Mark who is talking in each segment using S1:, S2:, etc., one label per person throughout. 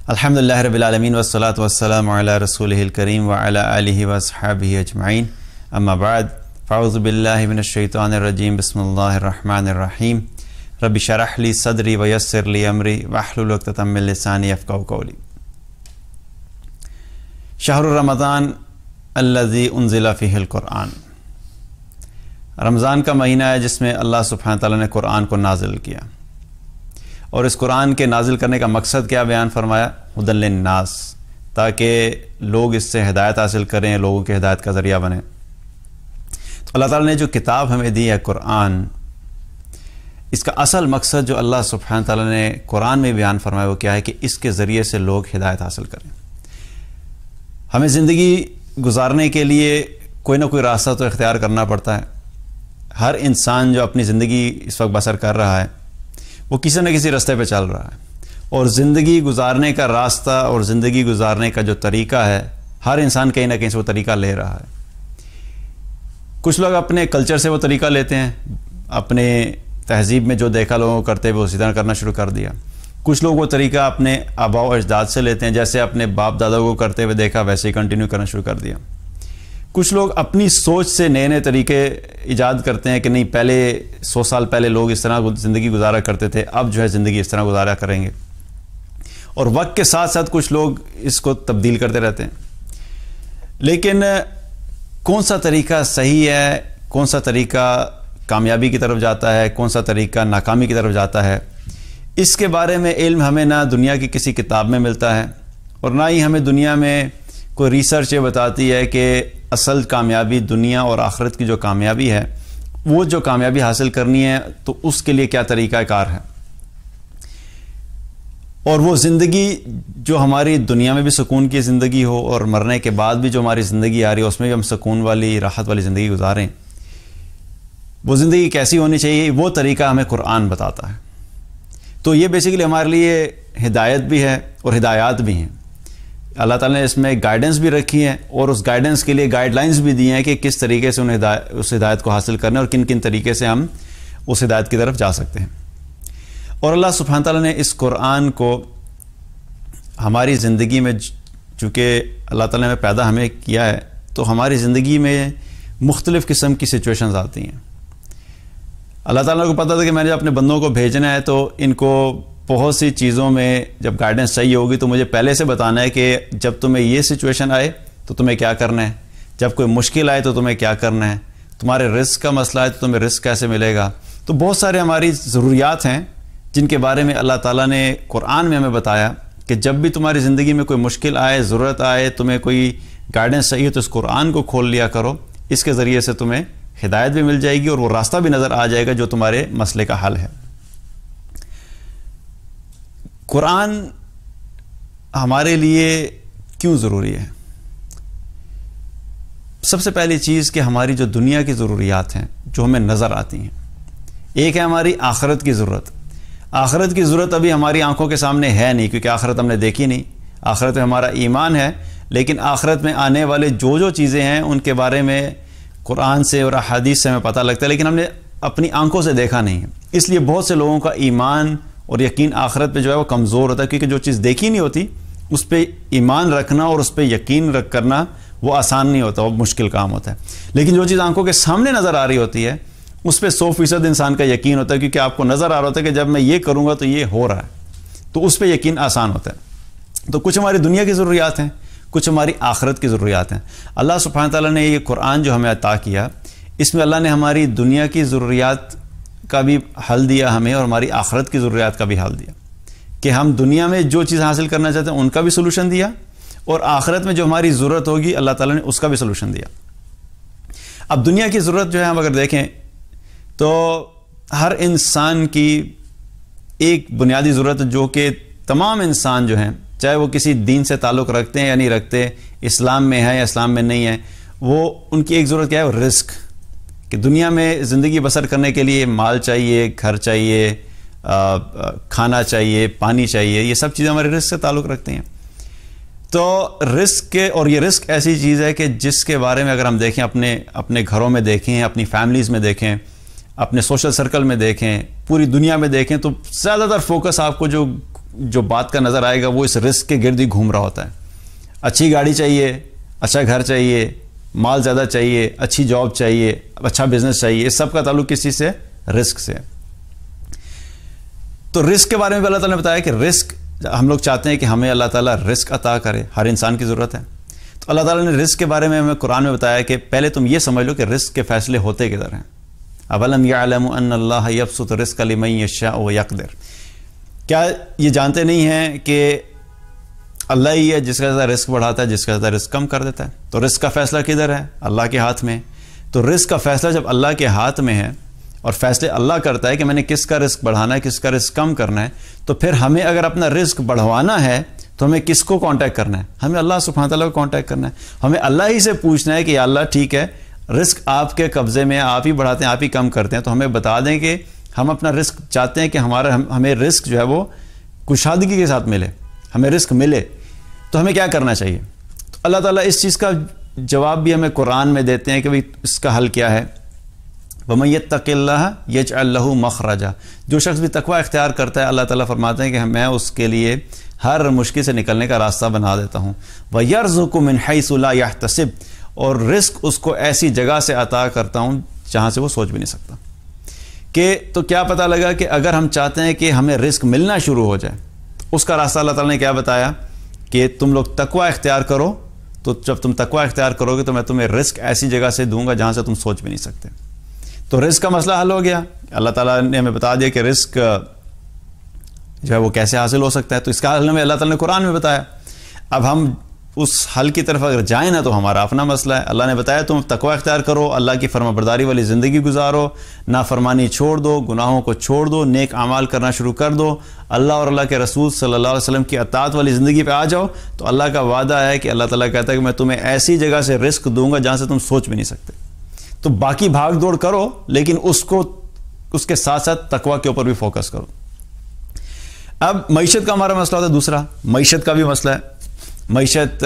S1: الحمدللہ رب العالمین والصلاة والسلام علی رسولہ الکریم وعلی آلہ واصحابہ اجمعین اما بعد فاعوذ باللہ من الشیطان الرجیم بسم اللہ الرحمن الرحیم رب اشرح لی صدری ویسر لی امری واحلل عقدۃ من لسانی یفقہوا قولی۔ شہر رمضان الذی انزل فیہ القرآن، رمضان کا مہینہ ہے جس میں اللہ سبحانہ تعالیٰ نے قرآن کو نازل کیا، اور اس قرآن کے نازل کرنے کا مقصد کیا بیان فرمایا؟ ھدی للناس، تاکہ لوگ اس سے ہدایت حاصل کریں، لوگوں کی ہدایت کا ذریعہ بنیں۔ تو اللہ تعالیٰ نے جو کتاب ہمیں دی ہے قرآن، اس کا اصل مقصد جو اللہ سبحانہ تعالیٰ نے قرآن میں بیان فرمایا وہ کیا ہے کہ اس کے ذریعے سے لوگ ہدایت حاصل کریں۔ ہمیں زندگی گزارنے کے لیے کوئی نہ کوئی راستہ تو اختیار کرنا پڑتا ہے۔ ہر انسان جو اپنی زندگی اس وقت بسر کر رہا ہے وہ کسی نہ کسی راستے پہ چل رہا ہے، اور زندگی گزارنے کا راستہ اور زندگی گزارنے کا جو طریقہ ہے ہر انسان کہیں نہ کہیں سے وہ طریقہ لے رہا ہے۔ کچھ لوگ اپنے کلچر سے وہ طریقہ لیتے ہیں، اپنے تہذیب میں جو دیکھا لوگوں کو کرتے وہ اسی طرح کرنا شروع کر دیا۔ کچھ لوگ وہ طریقہ اپنے آباء و اجداد سے لیتے ہیں، جیسے اپنے باپ دادا کو کرتے ہوئے دیکھا ویسے ہی کنٹینیو کرنا شروع کر دیا۔ کچھ لوگ اپنی سوچ سے نئے نئے طریقے ایجاد کرتے ہیں کہ نہیں، پہلے 100 سال پہلے لوگ اس طرح زندگی گزارا کرتے تھے، اب جو ہے زندگی اس طرح گزارا کریں گے، اور وقت کے ساتھ ساتھ کچھ لوگ اس کو تبدیل کرتے رہتے ہیں۔ لیکن کون سا طریقہ صحیح ہے، کون سا طریقہ کامیابی کی طرف جاتا ہے، کون سا طریقہ ناکامی کی طرف جاتا ہے، اس کے بارے میں علم ہمیں نہ دنیا کی کسی کتاب میں ملتا ہے، اور نہ ہی ہمیں دنیا میں کوئی ریسرچ یہ بتاتی ہے کہ اصل کامیابی دنیا اور آخرت کی جو کامیابی ہے، وہ جو کامیابی حاصل کرنی ہے تو اس کے لیے کیا طریقہ کار ہے، اور وہ زندگی جو ہماری دنیا میں بھی سکون کی زندگی ہو اور مرنے کے بعد بھی جو ہماری زندگی آ رہی ہے اس میں بھی ہم سکون والی، راحت والی زندگی گزاریں، وہ زندگی کیسی ہونی چاہیے، وہ طریقہ ہمیں قرآن بتاتا ہے۔ تو یہ بیسیکلی ہمارے لیے ہدایت بھی ہے اور ہدایات بھی ہیں۔ اللہ تعالیٰ نے اس میں گائیڈنس بھی رکھی ہے، اور اس گائیڈنس کے لیے گائیڈ لائنز بھی دی ہیں کہ کس طریقے سے اس ہدایت کو حاصل کرنا ہے اور کن کن طریقے سے ہم اس ہدایت کی طرف جا سکتے ہیں۔ اور اللہ سبحانہ تعالیٰ نے اس قرآن کو ہماری زندگی میں، چونکہ اللہ تعالیٰ نے پیدا ہمیں کیا ہے تو ہماری زندگی میں مختلف قسم کی سچویشنز آتی ہیں۔ اللہ تعالیٰ کو پتہ تھا کہ میں نے اپنے بندوں کو بھیجنا ہے تو ان کو بہت سی چیزوں میں جب گائیڈنس چاہیے ہوگی تو مجھے پہلے سے بتانا ہے کہ جب تمہیں یہ سچویشن آئے تو تمہیں کیا کرنا ہے، جب کوئی مشکل آئے تو تمہیں کیا کرنا ہے، تمہارے رزق کا مسئلہ ہے تو تمہیں رزق کیسے ملے گا۔ تو بہت سارے ہماری ضروریات ہیں جن کے بارے میں اللہ تعالیٰ نے قرآن میں ہمیں بتایا کہ جب بھی تمہاری زندگی میں کوئی مشکل آئے، ضرورت آئے، تمہیں کوئی گائیڈنس چاہیے تو اس قرآن کو کھول لیا کرو، اس کے ذریعے سے تمہیں ہدایت بھی مل جائے گی اور وہ راستہ بھی نظر آ جائے گا جو تمہارے مسئلے کا حل ہے۔ قرآن ہمارے لیے کیوں ضروری ہے؟ سب سے پہلی چیز کہ ہماری جو دنیا کی ضروریات ہیں جو ہمیں نظر آتی ہیں، ایک ہے ہماری آخرت کی ضرورت۔ آخرت کی ضرورت ابھی ہماری آنکھوں کے سامنے ہے نہیں، کیونکہ آخرت ہم نے دیکھی نہیں۔ آخرت میں ہمارا ایمان ہے، لیکن آخرت میں آنے والے جو چیزیں ہیں ان کے بارے میں قرآن سے اور احادیث سے ہمیں پتہ لگتا ہے، لیکن ہم نے اپنی آنکھوں سے دیکھا نہیں ہے۔ اس لیے بہت سے لوگوں کا ایمان اور یقین آخرت پہ جو ہے وہ کمزور ہوتا ہے، کیونکہ جو چیز دیکھی نہیں ہوتی اس پہ ایمان رکھنا اور اس پہ یقین کرنا وہ آسان نہیں ہوتا، وہ مشکل کام ہوتا ہے۔ لیکن جو چیز آنکھوں کے سامنے نظر آ رہی ہوتی ہے اس پہ 100% انسان کا یقین ہوتا ہے، کیونکہ آپ کو نظر آ رہا ہوتا ہے کہ جب میں یہ کروں گا تو یہ ہو رہا ہے، تو اس پہ یقین آسان ہوتا ہے۔ تو کچھ ہماری دنیا کی ضروریات ہیں، کچھ ہماری آخرت کی ضروریات ہیں۔ اللہ سبحانہ تعالیٰ نے یہ قرآن جو ہمیں عطا کیا، اس میں اللہ نے ہماری دنیا کی ضروریات کا بھی حل دیا ہمیں، اور ہماری آخرت کی ضروریات کا بھی حل دیا، کہ ہم دنیا میں جو چیز حاصل کرنا چاہتے ہیں ان کا بھی سلوشن دیا، اور آخرت میں جو ہماری ضرورت ہوگی اللہ تعالیٰ نے اس کا بھی سلوشن دیا۔ اب دنیا کی ضرورت جو ہے ہم اگر دیکھیں تو ہر انسان کی ایک بنیادی ضرورت جو کہ تمام انسان جو ہیں، چاہے وہ کسی دین سے تعلق رکھتے ہیں یا نہیں رکھتے، اسلام میں ہے یا اسلام میں نہیں ہے، وہ ان کی ایک ضرورت کیا ہے؟ وہ رزق، کہ دنیا میں زندگی بسر کرنے کے لیے مال چاہیے، گھر چاہیے، کھانا چاہیے، پانی چاہیے، یہ سب چیزیں ہمارے رزق سے تعلق رکھتے ہیں۔ تو رزق اور یہ رزق ایسی چیز ہے کہ جس کے بارے میں اگر ہم دیکھیں، اپنے گھروں میں دیکھیں، اپنی فیملیز میں دیکھیں، اپنے سوشل سرکل میں دیکھیں، پوری دنیا میں دیکھیں، تو زیادہ تر فوکس آپ کو جو جو بات کا نظر آئے گا وہ اس رزق کے گرد ہی گھوم رہا ہوتا ہے. اچھی گاڑی چاہیے, اچھا گھر چاہیے, مال زیادہ چاہیے, اچھی جاب چاہیے, اچھا بزنس چاہیے, اس سب کا تعلق کس چیز سے؟ رزق سے. تو رزق کے بارے میں بھی اللہ تعالیٰ نے بتایا کہ رزق ہم لوگ چاہتے ہیں کہ ہمیں اللہ تعالیٰ رزق عطا کرے, ہر انسان کی ضرورت ہے. تو اللہ تعالیٰ نے رزق کے بارے میں ہمیں قرآن میں بتایا کہ پہلے تم یہ سمجھ لو کہ رزق کے فیصلے ہوتے کدھر ہیں. اولم یعلموا ان اللہ یبسط الرزق لمن یشاء ویقدر, کیا یہ جانتے نہیں ہیں کہ اللہ ہی ہے جس کا زیادہ رزق بڑھاتا ہے, جس کا زیادہ رزق کم کر دیتا ہے. تو رزق کا فیصلہ کدھر ہے؟ اللہ کے ہاتھ میں. تو رزق کا فیصلہ جب اللہ کے ہاتھ میں ہے اور فیصلے اللہ کرتا ہے کہ میں نے کس کا رزق بڑھانا ہے, کس کا رزق کم کرنا ہے, تو پھر ہمیں اگر اپنا رزق بڑھوانا ہے تو ہمیں کس کو کانٹیکٹ کرنا ہے؟ ہمیں اللہ سبحانہ تعالیٰ کو کانٹیکٹ کرنا ہے. ہمیں اللہ ہی سے پوچھنا ہے کہ یا اللہ ٹھیک ہے رزق آپ کے قبضے میں, آپ ہی بڑھاتے ہیں, آپ ہی کم کرتے ہیں, تو ہمیں بتا دیں کہ ہم اپنا رزق چاہتے ہیں کہ ہمیں رزق جو ہے وہ کشادگی کے ساتھ ملے, ہمیں رزق ملے. تو ہمیں کیا کرنا چاہیے؟ تو اللہ تعالیٰ اس چیز کا جواب بھی ہمیں قرآن میں دیتے ہیں کہ بھئی اس کا حل کیا ہے. وَمَن يَتَّقِ اللَّهَ يَجْعَلْ لَهُ مَخْرَجًا, جو شخص بھی تقوی اختیار کرتا ہے اللہ تعالیٰ فرماتے ہیں کہ میں اس کے لیے ہر مشکل سے نکلنے کا راستہ بنا دیتا ہوں. وَيَرْزُقُ مِنْ حَيْثُ لَا يَحْتَسِبُ, اور رزق اس کو ایسی جگہ سے عطا کرتا ہوں جہاں سے وہ سوچ بھی نہیں سکتا. کہ تو کیا پتہ لگا کہ اگر ہم چاہتے ہیں کہ ہمیں رزق ملنا شروع ہو جائے, اس کا راستہ اللہ تعالیٰ نے کیا بتایا کہ تم لوگ تقوی اختیار کرو. تو جب تم تقوی اختیار کرو گے تو میں تمہیں رزق ایسی جگہ سے دوں گا جہاں سے تم سوچ بھی نہیں سکتے. تو رزق کا مسئلہ حل ہو گیا. اللہ تعالیٰ نے ہمیں بتا دیا کہ رزق جو ہے وہ کیسے حاصل ہو سکتا ہے. تو اس کا حل ہمیں اللہ تعالیٰ نے قرآن میں بتایا. اب ہم اس حل کی طرف اگر جائیں نا تو ہمارا اپنا مسئلہ ہے. اللہ نے بتایا تم تقوی اختیار کرو, اللہ کی فرما برداری والی زندگی گزارو, نافرمانی چھوڑ دو, گناہوں کو چھوڑ دو, نیک اعمال کرنا شروع کر دو, اللہ اور اللہ کے رسول صلی اللہ علیہ وسلم کی اطاعت والی زندگی پہ آ جاؤ. تو اللہ کا وعدہ ہے کہ اللہ تعالیٰ کہتا ہے کہ میں تمہیں ایسی جگہ سے رزق دوں گا جہاں سے تم سوچ بھی نہیں سکتے. تو باقی بھاگ دوڑ کرو لیکن اس کے ساتھ ساتھ تقوی کے اوپر بھی فوکس کرو. اب معیشت کا ہمارا مسئلہ ہوتا ہے دوسرا, معیشت کا بھی مسئلہ ہے. معیشت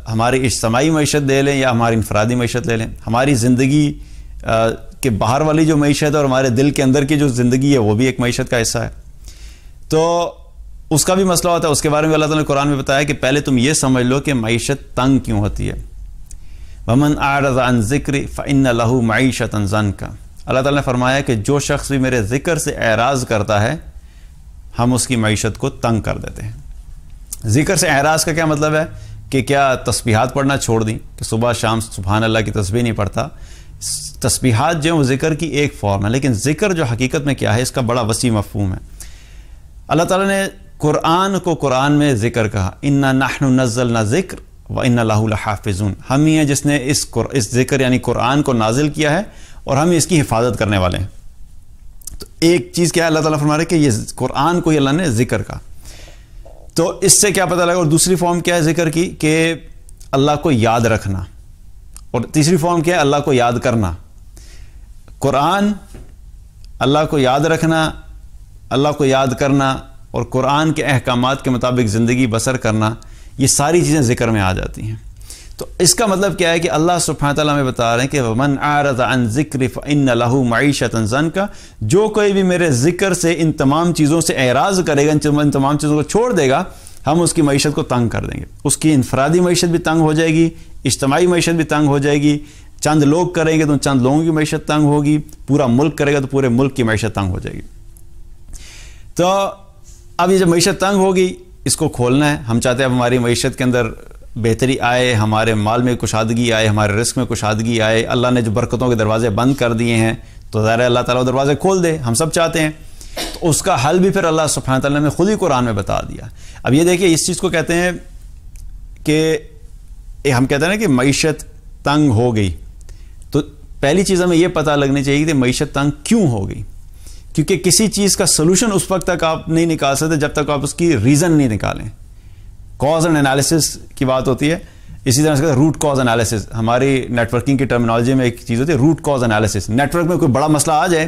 S1: ہماری اجتماعی معیشت لے لیں یا ہماری انفرادی معیشت لے لیں, ہماری زندگی کے باہر والی جو معیشت ہے اور ہمارے دل کے اندر کی جو زندگی ہے وہ بھی ایک معیشت کا حصہ ہے. تو اس کا بھی مسئلہ ہوتا ہے. اس کے بارے میں اللہ تعالیٰ نے قرآن میں بتایا کہ پہلے تم یہ سمجھ لو کہ معیشت تنگ کیوں ہوتی ہے. وَمَنْ أَعْرَضَ عَنْ ذِكْرِ فَإِنَّ لَهُ مَعِيشَةً ضَنْكًا, اللہ تعالیٰ نے فرمایا کہ جو شخص بھی میرے ذکر سے اعراض کرتا ہے ہم اس کی معیشت کو تنگ کر دیتے ہیں. ذکر سے اعراض کا کیا مطلب ہے کہ کیا تسبیحات پڑھنا چھوڑ دیں کہ صبح شام سبحان اللہ کی تسبیح نہیں پڑھتا. تسبیحات جو ہیں وہ ذکر کی ایک فارم ہے, لیکن ذکر جو حقیقت میں کیا ہے اس کا بڑا وسیع مفہوم ہے. اللہ تعالیٰ نے قرآن کو قرآن میں ذکر کہا, اِنَّا نَحْنُ نَزَّلْنَا ذِکْرَ وَإِنَّا لَهُ لَحَافِظُونَ, ہم ہی ہیں جس نے اس ذکر یعنی قرآن کو نازل کیا ہے اور ہم اس کی حفاظت کرنے والے ہیں. تو ایک چیز کیا ہے اللہ تعالیٰ فرما رہے کہ یہ قرآن کو ہی اللہ نے ذکر کہا. تو اس سے کیا پتہ لگا, اور دوسری فارم کیا ہے ذکر کی کہ اللہ کو یاد رکھنا, اور تیسری فارم کیا ہے اللہ کو یاد کرنا. قرآن, اللہ کو یاد رکھنا, اللہ کو یاد کرنا اور قرآن کے احکامات کے مطابق زندگی بسر کرنا, یہ ساری چیزیں ذکر میں آ جاتی ہیں. تو اس کا مطلب کیا ہے کہ اللہ سبحانہ تعالیٰ میں بتا رہے ہیں کہ وَمَنْ أَعْرَضَ عَنْ ذِكْرِ فَإِنَّ لَهُ مَعِيشَةً ضَنْكًا, جو کوئی بھی میرے ذکر سے ان تمام چیزوں سے اعراض کرے گا, ان تمام چیزوں کو چھوڑ دے گا, ہم اس کی معیشت کو تنگ کر دیں گے. اس کی انفرادی معیشت بھی تنگ ہو جائے گی, اجتماعی معیشت بھی تنگ ہو جائے گی. چند لوگ کریں گے تو چند لوگوں کی معیشت تنگ ہوگی, پورا ملک کرے گا تو پورے ملک کی معیشت تنگ ہو جائے گی. تو اب یہ جب معیشت تنگ ہوگی اس کو کھولنا ہے. ہم چاہتے ہیں اب ہماری معیشت کے اندر بہتری آئے, ہمارے مال میں کشادگی آئے, ہمارے رزق میں کشادگی آئے. اللہ نے جو برکتوں کے دروازے بند کر دیے ہیں تو ظاہر ہے اللہ تعالیٰ وہ دروازے کھول دے, ہم سب چاہتے ہیں. تو اس کا حل بھی پھر اللہ سبحانہ تعالیٰ نے خود ہی قرآن میں بتا دیا. اب یہ دیکھیے اس چیز کو کہتے ہیں کہ ہم کہتے ہیں نا کہ معیشت تنگ ہو گئی, تو پہلی چیز ہمیں یہ پتہ لگنی چاہیے کہ معیشت تنگ کیوں ہو گئی. کیونکہ کسی چیز کا سلوشن اس وقت تک آپ نہیں نکال سکتے جب تک آپ اس کی ریزن نہیں نکالیں. کاز اینڈ انالیسس کی بات ہوتی ہے, اسی طرح سے روٹ کاز انالیسس, ہماری نیٹ ورکنگ کی ٹرمینالوجی میں ایک چیز ہوتی ہے root cause analysis. Network میں کوئی بڑا مسئلہ آ جائے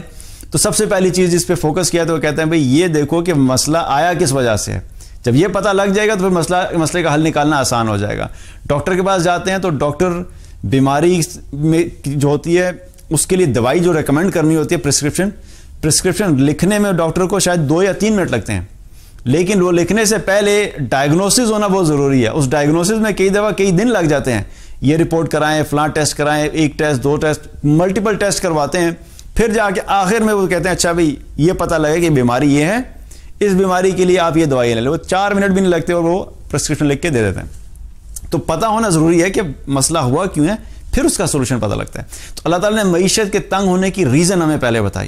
S1: تو سب سے پہلی چیز جس پہ فوکس کیا تو وہ کہتے ہیں بھئی یہ دیکھو کہ مسئلہ آیا کس وجہ سے ہے. جب یہ پتہ لگ جائے گا تو پھر مسئلے کا حل نکالنا آسان ہو جائے گا. ڈاکٹر کے پاس جاتے ہیں تو ڈاکٹر بیماری میں جو ہوتی ہے اس کے لیے دوائی جو ریکمینڈ کرنی ہوتی ہے, پرسکرپشن لکھنے میں ڈاکٹر کو شاید 2 یا 3 منٹ لگتے ہیں, لیکن وہ لکھنے سے پہلے ڈائگنوسس ہونا بہت ضروری ہے. اس ڈائگنوسس میں کئی دفعہ کئی دن لگ جاتے ہیں. یہ رپورٹ کرائیں, فلاں ٹیسٹ کرائیں, ایک ٹیسٹ, دو ٹیسٹ, ملٹیپل ٹیسٹ کرواتے ہیں, پھر جا کے آخر میں وہ کہتے ہیں اچھا بھئی یہ پتہ لگے کہ بیماری یہ ہے, اس بیماری کے لیے آپ یہ دوائی لے لیں. وہ 4 منٹ بھی نہیں لگتے اور وہ پرسکرپشن لکھ کے دے دیتے ہیں. تو پتہ ہونا ضروری ہے کہ مسئلہ ہوا کیوں ہے, پھر اس کا سولوشن پتہ لگتا ہے. تو اللہ تعالیٰ نے معیشت کے تنگ ہونے کی ریزن ہمیں پہلے بتائی.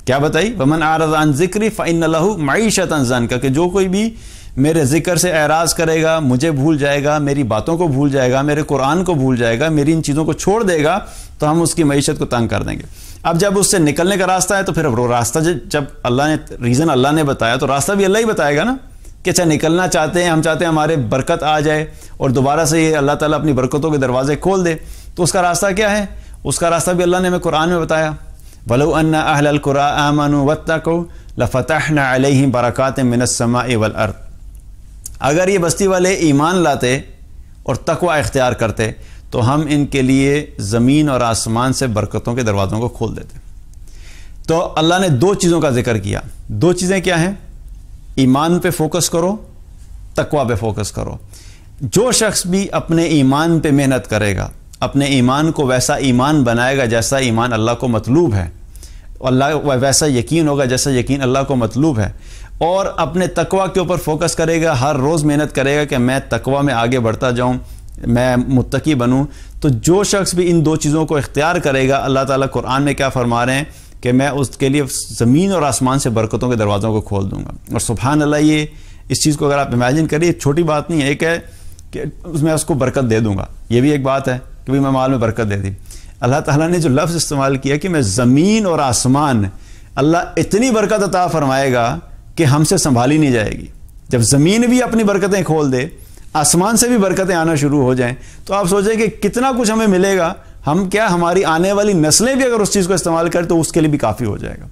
S1: کیا بتائی؟ وَمَنْ أَعْرَضَ عَنْ ذِكْرِي فَإِنَّ لَهُ مَعِيشَةً ضَنْكَ, کہ جو کوئی بھی میرے ذکر سے اعراض کرے گا, مجھے بھول جائے گا, میری باتوں کو بھول جائے گا, میرے قرآن کو بھول جائے گا, میری ان چیزوں کو چھوڑ دے گا, تو ہم اس کی معیشت کو تنگ کر دیں گے. اب جب اس سے نکلنے کا راستہ ہے تو پھر وہ راستہ جب اللہ نے ریزن اللہ نے بتایا تو راستہ بھی اللہ ہی بتائے گا نا, کہ اچھا نکلنا چاہتے ہیں, ہم چاہتے ہیں ہمارے برکت آ جائے اور دوبارہ سے یہ اللہ تعالیٰ اپنی برکتوں کے دروازے کھول دے, تو اس کا راستہ کیا ہے؟ اس کا راستہ بھی اللہ نے ہمیں قرآن میں بتایا. وَلَوْ أَنَّ أَهْلَ الْقُرَىٰ آمَنُوا وَاتَّقُوا لَفَتَحْنَا عَلَيْهِمْ بَرَكَاتٍ مِّنَ السَّمَاءِ وَالْأَرْضِ. اگر یہ بستی والے ایمان لاتے اور تقوی اختیار کرتے تو ہم ان کے لیے زمین اور آسمان سے برکتوں کے دروازوں کو کھول دیتے. تو اللہ نے 2 چیزوں کا ذکر کیا. 2 چیزیں کیا ہیں؟ ایمان پہ فوکس کرو, تقوی پہ فوکس کرو. جو شخص بھی اپنے ایمان پہ محنت کرے گا, اپنے ایمان کو ویسا ایمان بنائے گا جیسا ایمان اللہ کو مطلوب ہے, اللہ ویسا یقین ہوگا جیسا یقین اللہ کو مطلوب ہے, اور اپنے تقوی کے اوپر فوکس کرے گا, ہر روز محنت کرے گا کہ میں تقوی میں آگے بڑھتا جاؤں, میں متقی بنوں. تو جو شخص بھی ان 2 چیزوں کو اختیار کرے گا, اللہ تعالیٰ قرآن میں کیا فرما رہے ہیں کہ میں اس کے لیے زمین اور آسمان سے برکتوں کے دروازوں کو کھول دوں گا. اور سبحان اللہ, یہ اس چیز کو اگر آپ امیجن کریے, چھوٹی بات نہیں ہے. ایک ہے کہ میں اس کو برکت دے دوں گا, یہ بھی ایک بات ہے کہ بھی میں مال میں برکت دے دی. اللہ تعالیٰ نے جو لفظ استعمال کیا کہ میں زمین اور آسمان, اللہ اتنی برکت عطا فرمائے گا کہ ہم سے سنبھالی نہیں جائے گی. جب زمین بھی اپنی برکتیں کھول دے, آسمان سے بھی برکتیں آنا شروع ہو جائیں, تو آپ سوچیں کہ کتنا کچھ ہمیں ملے گا. ہم کیا, ہماری آنے والی نسلیں بھی اگر اس چیز کو استعمال کریں تو اس کے لیے بھی کافی ہو جائے گا.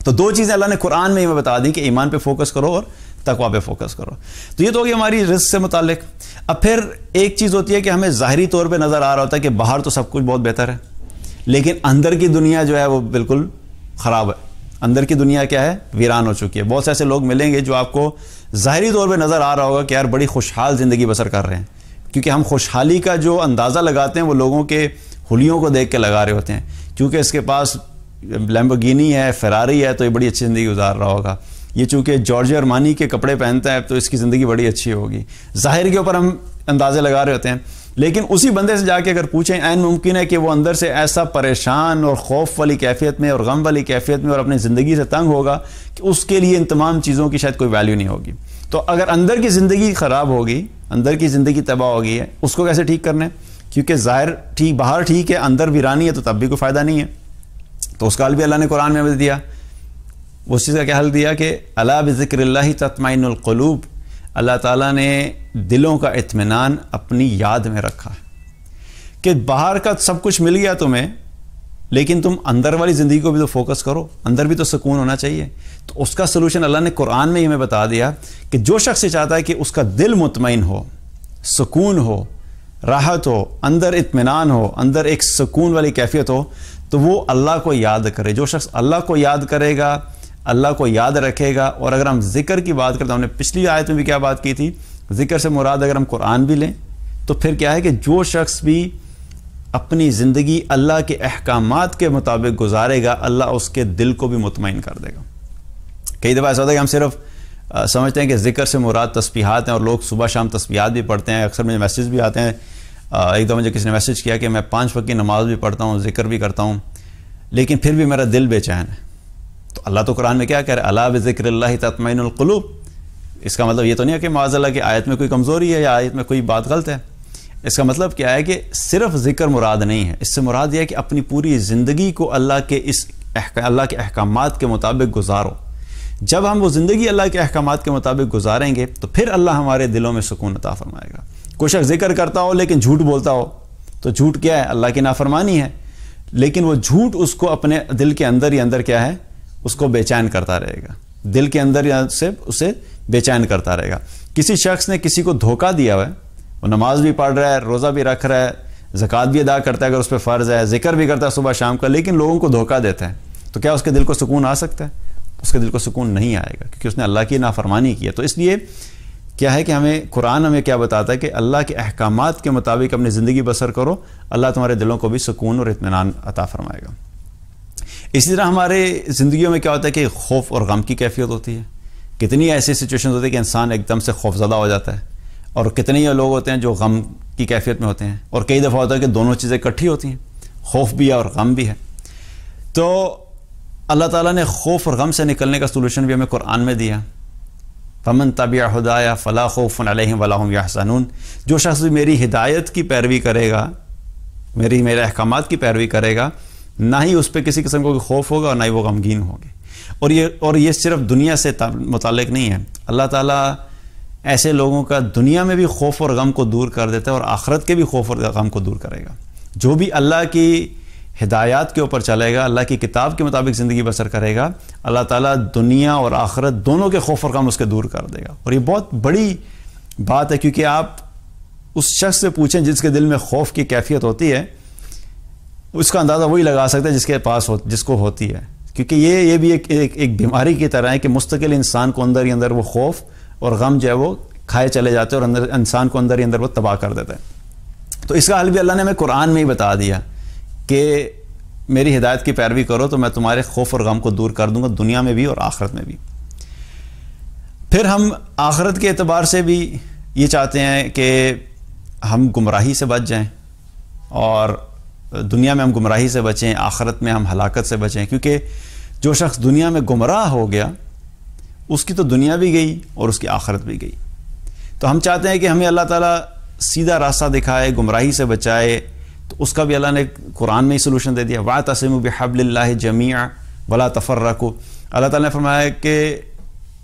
S1: تو 2 چیزیں اللہ نے قرآن میں ہمیں بتا دی کہ ایمان پہ فوکس کرو اور تقوی پہ فوکس کرو. تو یہ تو ہوگی ہماری رزق سے متعلق. اب پھر ایک چیز ہوتی ہے کہ ہمیں ظاہری طور پہ نظر آ رہا ہوتا ہے کہ باہر تو سب کچھ بہت بہتر ہے, لیکن اندر کی دنیا جو ہے وہ بالکل خراب ہے. اندر کی دنیا کیا ہے؟ ویران ہو چکی ہے. بہت سے ایسے لوگ ملیں گے جو آپ کو ظاہری طور پہ نظر آ رہا ہوگا کہ یار بڑی خوشحال زندگی بسر کر رہے ہیں, کیونکہ ہم خوشحالی کا جو اندازہ لگاتے ہیں وہ لوگوں کے حلیوں کو دیکھ کے لگا رہے ہوتے ہیں. کیونکہ اس کے پاس لیمبورگینی ہے, فراری ہے, تو یہ بڑی اچھی زندگی گزار رہا ہوگا. یہ چونکہ جارجیو ارمانی کے کپڑے پہنتا ہے تو اس کی زندگی بڑی اچھی ہوگی. ظاہر کے اوپر ہم اندازے لگا رہے ہوتے ہیں, لیکن اسی بندے سے جا کے اگر پوچھیں, عین ممکن ہے کہ وہ اندر سے ایسا پریشان اور خوف والی کیفیت میں اور غم والی کیفیت میں اور اپنی زندگی سے تنگ ہوگا کہ اس کے لیے ان تمام چیزوں کی شاید کوئی ویلیو نہیں ہوگی. تو اگر اندر کی زندگی خراب ہوگی, اندر کی زندگی تباہ ہو گئی ہے, اس کو کیسے ٹھیک کرنا ہے؟ کیونکہ ظاہر ٹھیک, باہر ٹھیک ہے, اندر ویرانی ہے, تو تب بھی کوئی فائدہ نہیں ہے. تو اس کا حل بھی اللہ نے قرآن میں دیا. اس چیز کا کیا حل دیا کہ الا بذکر اللہ تطمئن القلوب, اللہ تعالیٰ نے دلوں کا اطمینان اپنی یاد میں رکھا ہے. کہ باہر کا سب کچھ مل گیا تمہیں, لیکن تم اندر والی زندگی کو بھی تو فوکس کرو, اندر بھی تو سکون ہونا چاہیے. تو اس کا سلوشن اللہ نے قرآن میں ہی ہمیں بتا دیا کہ جو شخص یہ چاہتا ہے کہ اس کا دل مطمئن ہو, سکون ہو, راحت ہو, اندر اطمینان ہو, اندر ایک سکون والی کیفیت ہو, تو وہ اللہ کو یاد کرے. جو شخص اللہ کو یاد کرے گا, اللہ کو یاد رکھے گا. اور اگر ہم ذکر کی بات کرتے ہیں, ہم نے پچھلی آیت میں بھی کیا بات کی تھی, ذکر سے مراد اگر ہم قرآن بھی لیں تو پھر کیا ہے کہ جو شخص بھی اپنی زندگی اللہ کے احکامات کے مطابق گزارے گا, اللہ اس کے دل کو بھی مطمئن کر دے گا. کئی دفعہ ایسا ہوتا ہے کہ ہم صرف سمجھتے ہیں کہ ذکر سے مراد تسبیحات ہیں, اور لوگ صبح شام تسبیحات بھی پڑھتے ہیں. اکثر مجھے میسیج بھی آتے ہیں, ایک دفعہ مجھے کسی نے میسیج کیا کہ میں 5 وقت کی نماز بھی پڑھتا ہوں, ذکر بھی کرتا ہوں, لیکن پھر بھی میرا دل بے چین ہے. تو اللہ تو قرآن میں کیا کہہ رہا ہے, الا بذکر اللہ تطمئن القلوب. اس کا مطلب یہ تو نہیں ہے کہ معاذ اللہ کی آیت میں کوئی کمزوری ہے یا آیت میں کوئی بات غلط ہے. اس کا مطلب کیا ہے کہ صرف ذکر مراد نہیں ہے. اس سے مراد یہ ہے کہ اپنی پوری زندگی کو اللہ کے احکامات کے مطابق گزارو. جب ہم وہ زندگی اللہ کے احکامات کے مطابق گزاریں گے تو پھر اللہ ہمارے دلوں میں سکون عطا فرمائے گا. کوئی شخص ذکر کرتا ہو لیکن جھوٹ بولتا ہو, تو جھوٹ کیا ہے؟ اللہ کی نافرمانی ہے. لیکن وہ جھوٹ اس کو اپنے دل کے اندر ہی اندر کیا ہے, اس کو بے چین کرتا رہے گا. دل کے اندر سے اسے بے چین کرتا رہے گا. کسی شخص نے کسی کو دھوکہ دیا ہوا ہے, وہ نماز بھی پڑھ رہا ہے, روزہ بھی رکھ رہا ہے, زکوٰۃ بھی ادا کرتا ہے اگر اس پہ فرض ہے, ذکر بھی کرتا ہے صبح شام کا, لیکن لوگوں کو دھوکہ دیتا ہے, تو کیا اس کے دل کو سکون آ سکتا ہے؟ اس کے دل کو سکون نہیں آئے گا، کیونکہ اس نے اللہ کی نافرمانی کی ہے۔ تو اس لیے کیا ہے کہ قرآن ہمیں کیا بتاتا ہے کہ اللہ کے احکامات کے مطابق اپنی زندگی بسر کرو، اللہ تمہارے دلوں کو بھی سکون اور اطمینان عطا فرمائے گا۔ اسی طرح ہمارے زندگیوں میں کیا ہوتا ہے کہ خوف اور غم کی کیفیت ہوتی ہے۔ کتنی ایسی سچویشن ہوتی ہے کہ انسان ایک دم سے خوف زدہ ہو جاتا ہے، اور کتنے ہی لوگ ہوتے ہیں جو غم کی کیفیت میں ہوتے ہیں، اور کئی دفعہ ہوتا ہے کہ دونوں چیزیں اکٹھی ہوتی ہیں، خوف بھی ہے اور غم بھی ہے۔ تو اللہ تعالیٰ نے خوف اور غم سے نکلنے کا سولوشن بھی ہمیں قرآن میں دیا۔ فَمَن تَبِعَ هُدَايَ فَلَا خَوْفٌ عَلَيْهِمْ وَلَا هُمْ يَحْزَنُونَ، جو شخص بھی میری ہدایت کی پیروی کرے گا، میرے احکامات کی پیروی کرے گا، نہ ہی اس پہ کسی قسم کو خوف ہوگا اور نہ ہی وہ غمگین ہوگے۔ اور یہ صرف دنیا سے متعلق نہیں ہے، اللہ تعالیٰ ایسے لوگوں کا دنیا میں بھی خوف اور غم کو دور کر دیتا ہے، اور آخرت کے بھی خوف اور غم کو دور کرے گا۔ جو بھی اللہ کی ہدایات کے اوپر چلے گا، اللہ کی کتاب کے مطابق زندگی بسر کرے گا، اللہ تعالیٰ دنیا اور آخرت دونوں کے خوف اور غم اس کے دور کر دے گا۔ اور یہ بہت بڑی بات ہے، کیونکہ آپ اس شخص سے پوچھیں جس کے دل میں خوف کی کیفیت ہوتی ہے، اس کا اندازہ وہی لگا سکتا ہے جس کے پاس جس کو ہوتی ہے، کیونکہ یہ بھی ایک بیماری کی طرح ہے کہ مستقل انسان کو اندر ہی اندر وہ خوف اور غم جو ہے وہ کھائے چلے جاتے ہیں، اور انسان کو اندر ہی اندر وہ تباہ کر دیتا ہے۔ تو اس کا حل بھی اللہ نے ہمیں قرآن میں ہی بتا دیا کہ میری ہدایت کی پیروی کرو تو میں تمہارے خوف اور غم کو دور کر دوں گا، دنیا میں بھی اور آخرت میں بھی۔ پھر ہم آخرت کے اعتبار سے بھی یہ چاہتے ہیں کہ ہم گمراہی سے بچ جائیں، اور دنیا میں ہم گمراہی سے بچیں، آخرت میں ہم ہلاکت سے بچیں، کیونکہ جو شخص دنیا میں گمراہ ہو گیا اس کی تو دنیا بھی گئی اور اس کی آخرت بھی گئی۔ تو ہم چاہتے ہیں کہ ہمیں اللہ تعالیٰ سیدھا راستہ دکھائے، گمراہی سے بچائے، تو اس کا بھی اللہ نے قرآن میں ہی سلوشن دے دیا۔ وَاعْتَصِمُوا بِحَبْلِ اللَّهِ جَمِيعًا وَلَا تَفَرَّقُوا، اللہ تعالیٰ نے فرمایا کہ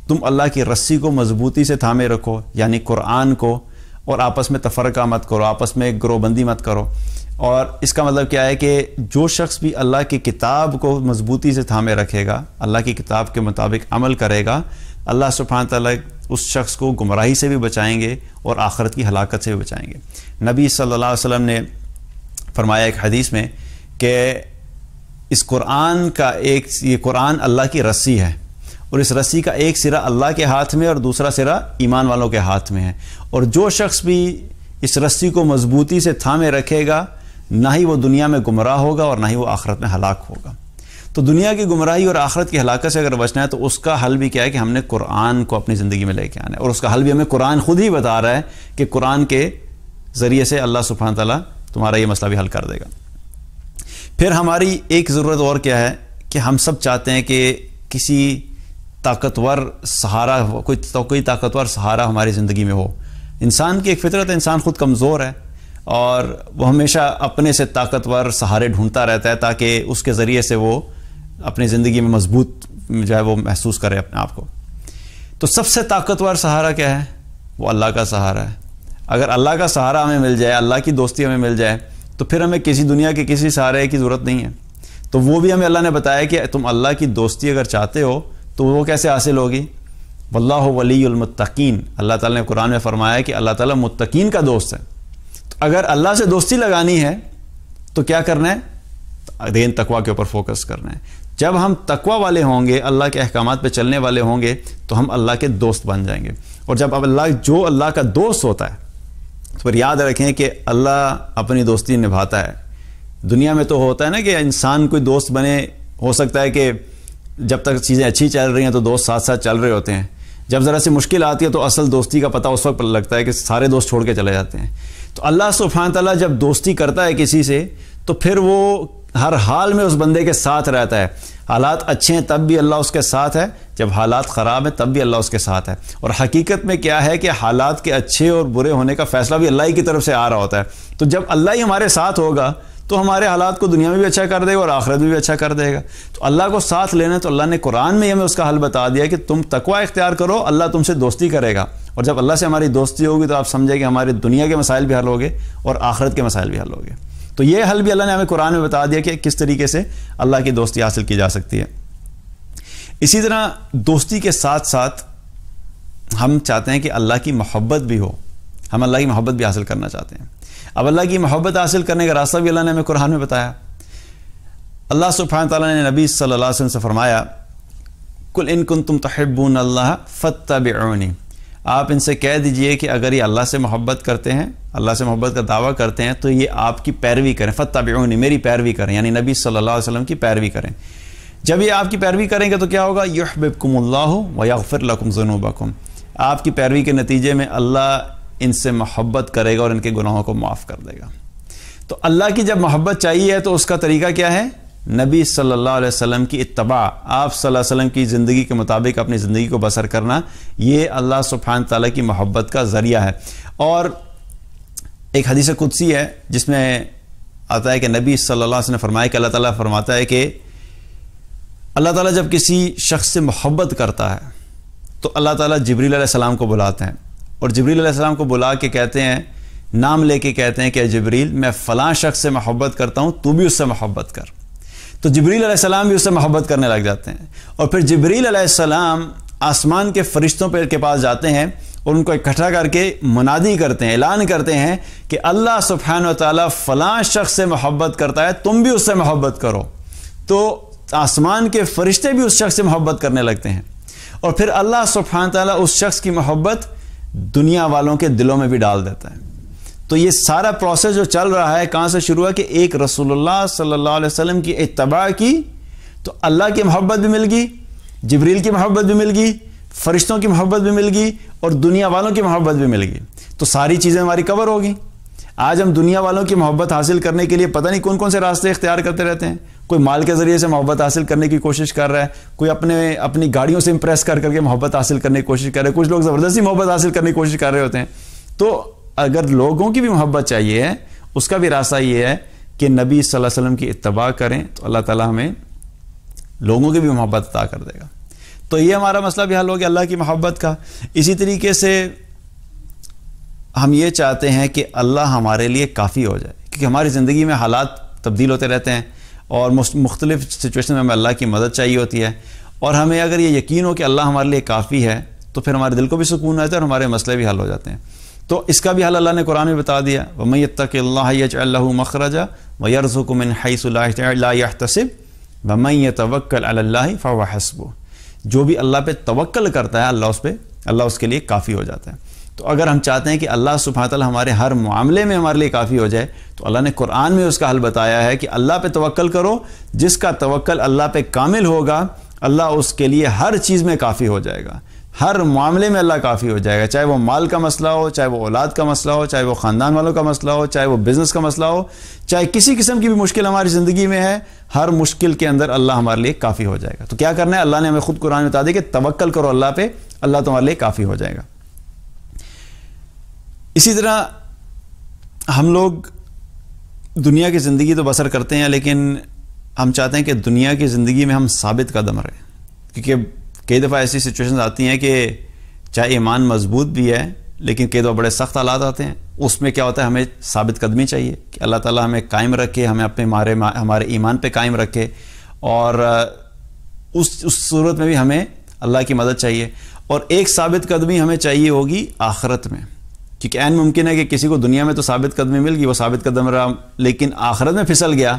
S1: تم اللہ کی رسی کو مضبوطی سے تھامے رکھو، یعنی قرآن کو، اور آپس میں تفرقہ مت کرو، آپس میں گروہ بندی مت کرو۔ اور اس کا مطلب کیا ہے کہ جو شخص بھی اللہ کی کتاب کو مضبوطی سے تھامے رکھے گا، اللہ کی کتاب کے مطابق عمل کرے گا، اللہ سبحانہ تعالیٰ اس شخص کو گمراہی سے بھی بچائیں گے اور آخرت کی ہلاکت سے بھی بچائیں گے۔ نبی صلی اللہ علیہ وسلم نے فرمایا ایک حدیث میں کہ اس قرآن کا یہ قرآن اللہ کی رسی ہے، اور اس رسی کا ایک سرا اللہ کے ہاتھ میں اور دوسرا سرا ایمان والوں کے ہاتھ میں ہے، اور جو شخص بھی اس رسی کو مضبوطی سے تھامے رکھے گا نہ ہی وہ دنیا میں گمراہ ہوگا اور نہ ہی وہ آخرت میں ہلاک ہوگا۔ تو دنیا کی گمراہی اور آخرت کی ہلاکت سے اگر بچنا ہے تو اس کا حل بھی کیا ہے کہ ہم نے قرآن کو اپنی زندگی میں لے کے آنا ہے، اور اس کا حل بھی ہمیں قرآن خود ہی بتا رہا ہے کہ قرآن کے ذریعے سے اللہ سبحانہ تعالیٰ تمہارا یہ مسئلہ بھی حل کر دے گا۔ پھر ہماری ایک ضرورت اور کیا ہے کہ ہم سب چاہتے ہیں کہ کسی طاقتور سہارا، کوئی طاقتور سہارا ہماری زندگی میں ہو۔ انسان کی ایک فطرت ہے، انسان خود کمزور ہے، اور وہ ہمیشہ اپنے سے طاقتور سہارے ڈھونڈتا رہتا ہے تاکہ اس کے ذریعے سے وہ اپنی زندگی میں مضبوط جو ہے وہ محسوس کرے اپنے آپ کو۔ تو سب سے طاقتور سہارا کیا ہے؟ وہ اللہ کا سہارا ہے۔ اگر اللہ کا سہارا ہمیں مل جائے، اللہ کی دوستی ہمیں مل جائے، تو پھر ہمیں کسی دنیا کے کسی سہارے کی ضرورت نہیں ہے۔ تو وہ بھی ہمیں اللہ نے بتایا کہ تم اللہ کی دوستی اگر چاہتے ہو تو وہ کیسے حاصل ہوگی؟ واللہ ولی المتقین، اللہ تعالیٰ نے قرآن میں فرمایا کہ اللہ تعالیٰ متقین کا دوست ہے۔ تو اگر اللہ سے دوستی لگانی ہے تو کیا کرنا ہے؟ دین تقوی کے اوپر فوکس کرنا ہے۔ جب ہم تقوی والے ہوں گے، اللہ کے احکامات پہ چلنے والے ہوں گے، تو ہم اللہ کے دوست بن جائیں گے۔ اور جب جو اللہ کا دوست ہوتا ہے تو پھر یاد رکھیں کہ اللہ اپنی دوستی نبھاتا ہے۔ دنیا میں تو ہوتا ہے نا کہ انسان کوئی دوست بنے، ہو سکتا ہے کہ جب تک چیزیں اچھی چل رہی ہیں تو دوست ساتھ ساتھ چل رہے ہوتے ہیں، جب ذرا سی مشکل آتی ہے تو اصل دوستی کا پتہ اس وقت لگتا ہے کہ سارے دوست چھوڑ کے چلے جاتے ہیں۔ تو اللہ سبحانہ تعالیٰ جب دوستی کرتا ہے کسی سے تو پھر وہ ہر حال میں اس بندے کے ساتھ رہتا ہے۔ حالات اچھے ہیں تب بھی اللہ اس کے ساتھ ہے، جب حالات خراب ہیں تب بھی اللہ اس کے ساتھ ہے۔ اور حقیقت میں کیا ہے کہ حالات کے اچھے اور برے ہونے کا فیصلہ بھی اللہ ہی کی طرف سے آ رہا ہوتا ہے۔ تو جب اللہ ہی ہمارے ساتھ ہوگا تو ہمارے حالات کو دنیا میں بھی اچھا کر دے گا اور آخرت میں بھی اچھا کر دے گا۔ تو اللہ کو ساتھ لینا، تو اللہ نے قرآن میں ہمیں اس کا حل بتا دیا کہ تم تقوی اختیار کرو، اللہ تم سے دوستی کرے گا۔ اور جب اللہ سے ہماری دوستی ہوگی تو آپ سمجھیں کہ ہمارے دنیا کے مسائل بھی حل ہوگے اور آخرت کے مسائل بھی حل ہوگے۔ تو یہ حل بھی اللہ نے ہمیں قرآن میں بتا دیا کہ کس طریقے سے اللہ کی دوستی حاصل کی جا سکتی ہے۔ اسی طرح دوستی کے ساتھ ساتھ ہم چاہتے ہیں کہ اللہ کی محبت بھی ہو، ہم اللہ کی محبت بھی حاصل کرنا چاہتے ہیں۔ اب اللہ کی محبت حاصل کرنے کا راستہ بھی اللہ نے ہمیں قرآن میں بتایا۔ اللہ سبحانہ تعالیٰ نے نبی صلی اللہ علیہ وسلم سے فرمایا قل ان کنتم تحبون اللہ فاتبعونی، آپ ان سے کہہ دیجئے کہ اگر یہ اللہ سے محبت کرتے ہیں، اللہ سے محبت کا دعویٰ کرتے ہیں، تو یہ آپ کی پیروی کریں، فاتبعونی، میری پیروی کریں، یعنی نبی صلی اللہ علیہ وسلم کی پیروی کریں۔ جب یہ آپ کی پیروی کریں گے تو کیا ہوگا؟ یحببکم اللہ ویغفر لکم ذنوبکم، آپ کی پیروی کے نتیجے میں اللہ ان سے محبت کرے گا اور ان کے گناہوں کو معاف کر دے گا۔ تو اللہ کی جب محبت چاہیے تو اس کا طریقہ کیا ہے؟ نبی صلی اللہ علیہ وسلم کی اتباع، آپ صلی اللہ علیہ وسلم کی زندگی کے مطابق اپنی زندگی کو بسر کرنا، یہ اللہ سبحانہ تعالیٰ کی محبت کا ذریعہ ہے۔ اور ایک حدیث قدسی ہے جس میں آتا ہے کہ نبی صلی اللہ علیہ وسلم نے فرمایا کہ اللہ تعالیٰ فرماتا ہے کہ اللہ تعالیٰ جب کسی شخص سے محبت کرتا ہے تو اللہ تعالیٰ جبریل علیہ السلام کو بلاتے ہیں، اور جبریل علیہ السلام کو بلا کے کہتے ہیں، نام لے کے کہتے ہیں کہ جبریل میں فلاں شخص سے محبت کرتا ہوں، تو بھی اس سے محبت کر۔ تو جبریل علیہ السلام بھی اس سے محبت کرنے لگ جاتے ہیں، اور پھر جبریل علیہ السلام آسمان کے فرشتوں کے پاس جاتے ہیں اور ان کو اکٹھا کر کے منادی کرتے ہیں، اعلان کرتے ہیں کہ اللہ سبحانہ وتعالیٰ فلاں شخص سے محبت کرتا ہے، تم بھی اس سے محبت کرو۔ تو آسمان کے فرشتے بھی اس شخص سے محبت کرنے لگتے ہیں، اور پھر اللہ سبحانہ تعالیٰ اس شخص کی محبت دنیا والوں کے دلوں میں بھی ڈال دیتا ہے۔ تو یہ سارا پروسیس جو چل رہا ہے کہاں سے شروع ہوا کہ ایک رسول اللہ صلی اللہ علیہ وسلم کی اتباع کی تو اللہ کی محبت بھی مل گئی، جبریل کی محبت بھی مل گئی، فرشتوں کی محبت بھی مل گئی، اور دنیا والوں کی محبت بھی مل گئی، تو ساری چیزیں ہماری کور ہو گئیں۔ آج ہم دنیا والوں کی محبت حاصل کرنے کے لیے پتہ نہیں کون کون سے راستے اختیار کرتے رہتے ہیں۔ کوئی مال کے ذریعے سے محبت حاصل کرنے کی کوشش کر رہا ہے، کوئی اپنی گاڑیوں سے امپریس کر کے محبت حاصل کرنے کی کوشش کر رہے ہیں، کچھ لوگ زبردستی محبت حاصل کرنے کی کوشش کر رہے ہوتے ہیں۔ تو اگر لوگوں کی بھی محبت چاہیے ہے، اس کا بھی راستہ یہ ہے کہ نبی صلی اللہ علیہ وسلم کی اتباع کریں، تو اللہ تعالیٰ ہمیں لوگوں کی بھی محبت عطا کر دے گا۔ تو یہ ہمارا مسئلہ بھی حل ہو گیا اللہ کی محبت کا۔ اسی طریقے سے ہم یہ چاہتے ہیں کہ اللہ ہمارے لیے کافی ہو جائے، کیونکہ ہماری زندگی میں حالات تبدیل ہوتے رہتے ہیں اور مختلف سچویشن میں ہمیں اللہ کی مدد چاہیے ہوتی ہے، اور ہمیں اگر یہ یقین ہو کہ اللہ ہمارے لیے کافی ہے تو پھر ہمارے دل کو بھی سکون آتا ہے اور ہمارے مسئلے بھی حل ہو جاتے ہیں۔ تو اس کا بھی حل اللہ نے قرآن میں بتا دیا، وَمَن يَتَّقِ اللَّهَ يَجْعَل لَّهُ مَخْرَجًا وَيَرْزُقْهُ مِنْ حَيْثُ لَا يَحْتَسِبُ وَمَن يَتَوَكَّلْ عَلَى اللَّهِ فَهُوَ حَسْبُهُ، جو بھی اللہ پہ توکل کرتا ہے اللہ اس کے لیے کافی ہو جاتا ہے۔ تو اگر ہم چاہتے ہیں کہ اللہ سبحانہ تعالیٰ ہمارے ہر معاملے میں ہمارے لیے کافی ہو جائے تو اللہ نے قرآن میں اس کا حل بتایا ہے کہ اللہ پہ توکل کرو، جس کا توکل اللہ پہ کامل ہوگا اللہ اس کے لیے ہر چیز میں کافی ہو جائے گا، ہر معاملے میں اللہ کافی ہو جائے گا، چاہے وہ مال کا مسئلہ ہو، چاہے وہ اولاد کا مسئلہ ہو، چاہے وہ خاندان والوں کا مسئلہ ہو، چاہے وہ بزنس کا مسئلہ ہو، چاہے کسی قسم کی بھی مشکل ہماری زندگی میں ہے، ہر مشکل کے اندر اللہ ہمارے لیے کافی ہو جائے گا۔ تو کیا کرنا ہے؟ اللہ نے ہمیں خود قرآن میں بتا دیا کہ توکل کرو اللہ پہ، اللہ تمہارے لیے کافی ہو جائے گا۔ اسی طرح ہم لوگ دنیا کی زندگی تو بسر کرتے ہیں، لیکن ہم چاہتے ہیں کہ دنیا کی زندگی میں ہم ثابت قدم رہیں، کیونکہ کئی دفعہ ایسی سچویشنز آتی ہیں کہ چاہے ایمان مضبوط بھی ہے لیکن کئی دفعہ بڑے سخت حالات آتے ہیں، اس میں کیا ہوتا ہے ہمیں ثابت قدمی چاہیے کہ اللہ تعالیٰ ہمیں قائم رکھے، ہمیں اپنے ہمارے ایمان پہ قائم رکھے، اور اس صورت میں بھی ہمیں اللہ کی مدد چاہیے۔ اور ایک ثابت قدمی ہمیں چاہیے ہوگی آخرت میں، کیونکہ عین ممکن ہے کہ کسی کو دنیا میں تو ثابت قدمی مل گئی، وہ ثابت قدم رہا، لیکن آخرت میں پھسل گیا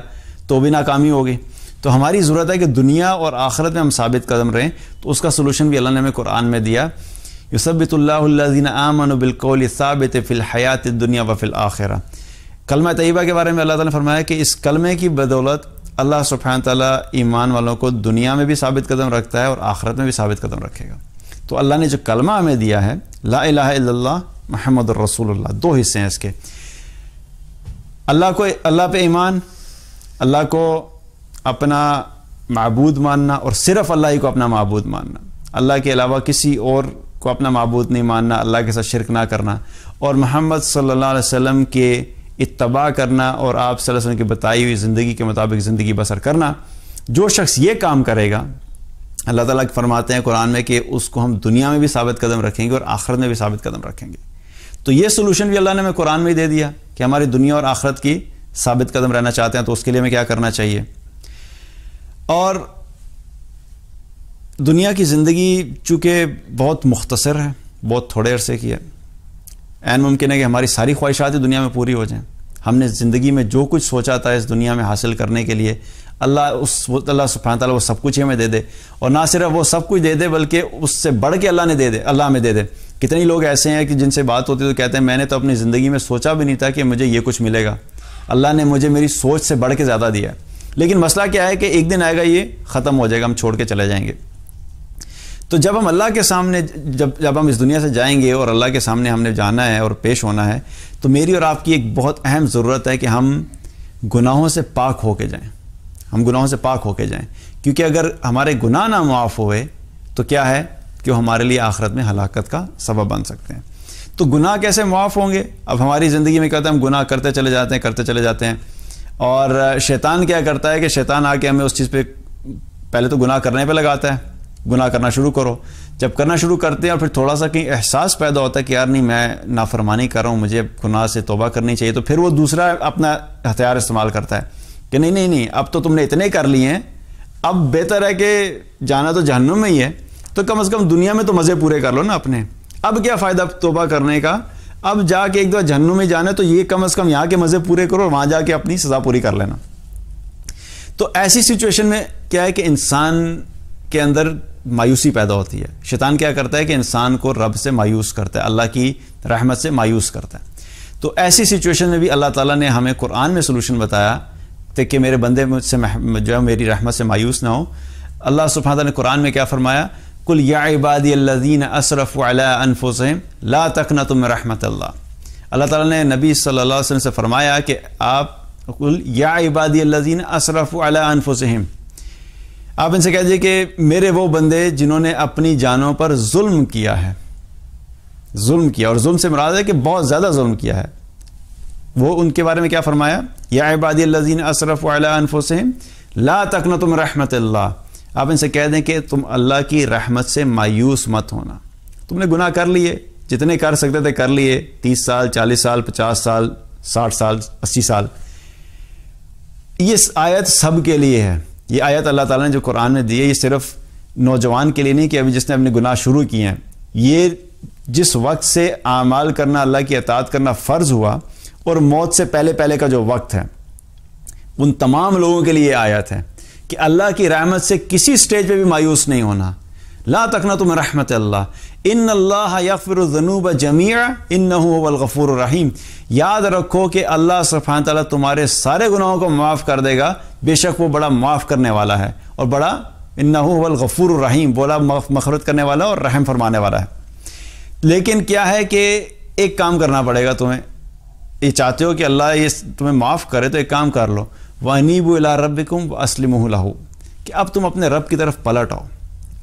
S1: تو بھی ناکامی ہوگی۔ تو ہماری ضرورت ہے کہ دنیا اور آخرت میں ہم ثابت قدم رہیں، تو اس کا سلوشن بھی اللہ نے ہمیں قرآن میں دیا، یثبت اللہ الذین آمنوا بالقول الثابت فی الحیات الدنیا وفی الآخرہ۔ کلمہ طیبہ کے بارے میں اللہ تعالیٰ نے فرمایا کہ اس کلمے کی بدولت اللہ سبحانہ تعالیٰ ایمان والوں کو دنیا میں بھی ثابت قدم رکھتا ہے اور آخرت میں بھی ثابت قدم رکھے گا۔ تو اللہ نے جو کلمہ ہمیں دیا ہے لا الہ الا اللہ محمد الرسول اللہ، دو حصے ہیں اس کے، اللہ پہ ایمان، اللہ کو اپنا معبود ماننا اور صرف اللہ ہی کو اپنا معبود ماننا، اللہ کے علاوہ کسی اور کو اپنا معبود نہیں ماننا، اللہ کے ساتھ شرک نہ کرنا، اور محمد صلی اللہ علیہ وسلم کے اتباع کرنا اور آپ صلی اللہ علیہ وسلم کی بتائی ہوئی زندگی کے مطابق زندگی بسر کرنا۔ جو شخص یہ کام کرے گا اللہ تعالیٰ فرماتے ہیں قرآن میں کہ اس کو ہم دنیا میں بھی ثابت قدم رکھیں گے اور آخرت میں بھی ثابت قدم رکھیں گے۔ تو یہ سلوشن بھی اللہ نے ہمیں قرآن میں ہی دے دیا کہ ہماری دنیا اور آخرت کی ثابت قدم رہنا چاہتے ہیں تو اس کے لیے ہمیں کیا کرنا چاہیے۔ اور دنیا کی زندگی چونکہ بہت مختصر ہے، بہت تھوڑے عرصے کی ہے، عین ممکن ہے کہ ہماری ساری خواہشات دنیا میں پوری ہو جائیں، ہم نے زندگی میں جو کچھ سوچا تھا اس دنیا میں حاصل کرنے کے لیے، اللہ سبحانہ تعالیٰ وہ سب کچھ ہمیں دے دے، اور نہ صرف وہ سب کچھ دے دے بلکہ اس سے بڑھ کے اللہ ہمیں دے دے۔ کتنے لوگ ایسے ہیں کہ جن سے بات ہوتی ہے تو کہتے ہیں میں نے تو اپنی زندگی میں سوچا بھی نہیں تھا کہ مجھے یہ کچھ ملے گا، اللہ نے مجھے میری سوچ سے بڑھ کے زیادہ دیا ہے۔ لیکن مسئلہ کیا ہے کہ ایک دن آئے گا یہ ختم ہو جائے گا، ہم چھوڑ کے چلے جائیں گے۔ تو جب ہم اللہ کے سامنے جب ہم اس دنیا سے جائیں گے اور اللہ کے سامنے ہم نے جانا ہے اور پیش ہونا ہے، تو میری اور آپ کی ایک بہت اہم ضرورت ہے کہ ہم گناہوں سے پاک ہو کے جائیں، ہم گناہوں سے پاک ہو کے جائیں، کیونکہ اگر ہمارے گناہ نہ معاف ہوئے تو کیا ہے کہ وہ ہمارے لیے آخرت میں ہلاکت کا سبب بن سکتے ہیں۔ تو گناہ کیسے معاف ہوں گے؟ اب ہماری زندگی میں کہتے ہیں ہم گناہ کرتے چلے جاتے ہیں، اور شیطان کیا کرتا ہے کہ شیطان آ کے ہمیں اس چیز پہ پہلے تو گناہ کرنے پہ لگاتا ہے، گناہ کرنا شروع کرو۔ جب کرنا شروع کرتے ہیں اور پھر تھوڑا سا کہیں احساس پیدا ہوتا ہے کہ یار نہیں میں نافرمانی کر رہا ہوں، مجھے گناہ سے توبہ کرنی چاہیے، تو پھر وہ دوسرا اپنا ہتھیار استعمال کرتا ہے کہ نہیں اب تو تم نے اتنے کر لیے ہیں، اب بہتر ہے کہ جانا تو جہنم میں ہی ہے، تو کم از کم دنیا میں تو مزے پورے کر لو نا اپنے، اب کیا فائدہ توبہ کرنے کا، اب جا کے ایک دفعہ جہنم میں جانا ہے تو یہ کم از کم یہاں کے مزے پورے کرو اور وہاں جا کے اپنی سزا پوری کر لینا۔ تو ایسی سچویشن میں کیا ہے کہ انسان کے اندر مایوسی پیدا ہوتی ہے۔ شیطان کیا کرتا ہے کہ انسان کو رب سے مایوس کرتا ہے، اللہ کی رحمت سے مایوس کرتا ہے۔ تو ایسی سچویشن میں بھی اللہ تعالیٰ نے ہمیں قرآن میں سلوشن بتایا کہ میرے بندے مجھ سے جو ہے میری رحمت سے مایوس نہ ہو۔ اللہ سبحانہ تعالیٰ نے قرآن میں کیا فرمایا؟ قل یا عبادی الذین اسرفوا علی انفسہم لا تقنطوا من رحمت اللہ۔ اللہ تعالیٰ نے نبی صلی اللہ علیہ وسلم سے فرمایا کہ آپ قل یا عبادی الذین اسرفوا علی انفسہم، آپ ان سے کہہ دیجئے کہ میرے وہ بندے جنہوں نے اپنی جانوں پر ظلم کیا ہے، ظلم کیا، اور ظلم سے مراد ہے کہ بہت زیادہ ظلم کیا ہے۔ وہ ان کے بارے میں کیا فرمایا؟ یا عبادی الذین اسرفوا علی انفسہم لا تقنطوا من رحمت اللہ، آپ ان سے کہہ دیں کہ تم اللہ کی رحمت سے مایوس مت ہونا۔ تم نے گناہ کر لیے، جتنے کر سکتے تھے کر لیے، 30 سال 40 سال 50 سال 60 سال 80 سال۔ یہ آیت سب کے لیے ہے، یہ آیت اللہ تعالیٰ نے جو قرآن میں دی ہے یہ صرف نوجوان کے لیے نہیں کہ ابھی جس نے اپنے گناہ شروع کیے ہیں، یہ جس وقت سے اعمال کرنا، اللہ کی اطاعت کرنا فرض ہوا اور موت سے پہلے کا جو وقت ہے، ان تمام لوگوں کے لیے یہ آیت ہے کہ اللہ کی رحمت سے کسی سٹیج پہ بھی مایوس نہیں ہونا۔ لا تقنطوا من رحمت اللہ ان اللہ یغفر الذنوب جميعا انہ هو الغفور الرحیم۔ یاد رکھو کہ اللہ سبحانہ تعالیٰ تمہارے سارے گناہوں کو معاف کر دے گا، بے شک وہ بڑا معاف کرنے والا ہے، اور بڑا انہ هو الغفور الرحیم، بولا مغفرت کرنے والا اور رحم فرمانے والا ہے۔ لیکن کیا ہے کہ ایک کام کرنا پڑے گا تمہیں، یہ چاہتے ہو کہ اللہ یہ تمہیں معاف کرے تو ایک کام کر لو، وَأَنِيبُوا إِلَىٰ رَبِّكُمْ وَأَسْلِمُوا لَهُ، کہ اب تم اپنے رب کی طرف پلٹ آؤ۔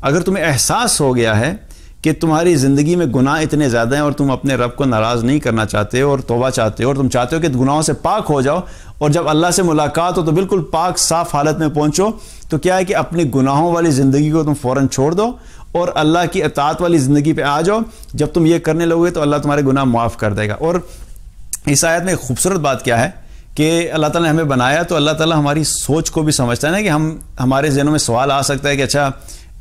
S1: اگر تمہیں احساس ہو گیا ہے کہ تمہاری زندگی میں گناہ اتنے زیادہ ہیں اور تم اپنے رب کو ناراض نہیں کرنا چاہتے اور توبہ چاہتے ہو اور تم چاہتے ہو کہ گناہوں سے پاک ہو جاؤ، اور جب اللہ سے ملاقات ہو تو بالکل پاک صاف حالت میں پہنچو، تو کیا ہے کہ اپنی گناہوں والی زندگی کو تم فوراً چھوڑ دو اور اللہ کی اطاعت والی زندگی پہ آ جاؤ۔ جب تم یہ کرنے لگو گے تو اللہ تمہارے گناہ معاف کر دے گا۔ اور اس آیت میں ایک خوبصورت بات کیا ہے کہ اللہ تعالیٰ نے ہمیں بنایا تو اللہ تعالیٰ ہماری سوچ کو بھی سمجھتا ہے نا، کہ ہمارے ذہنوں میں سوال آ سکتا ہے کہ اچھا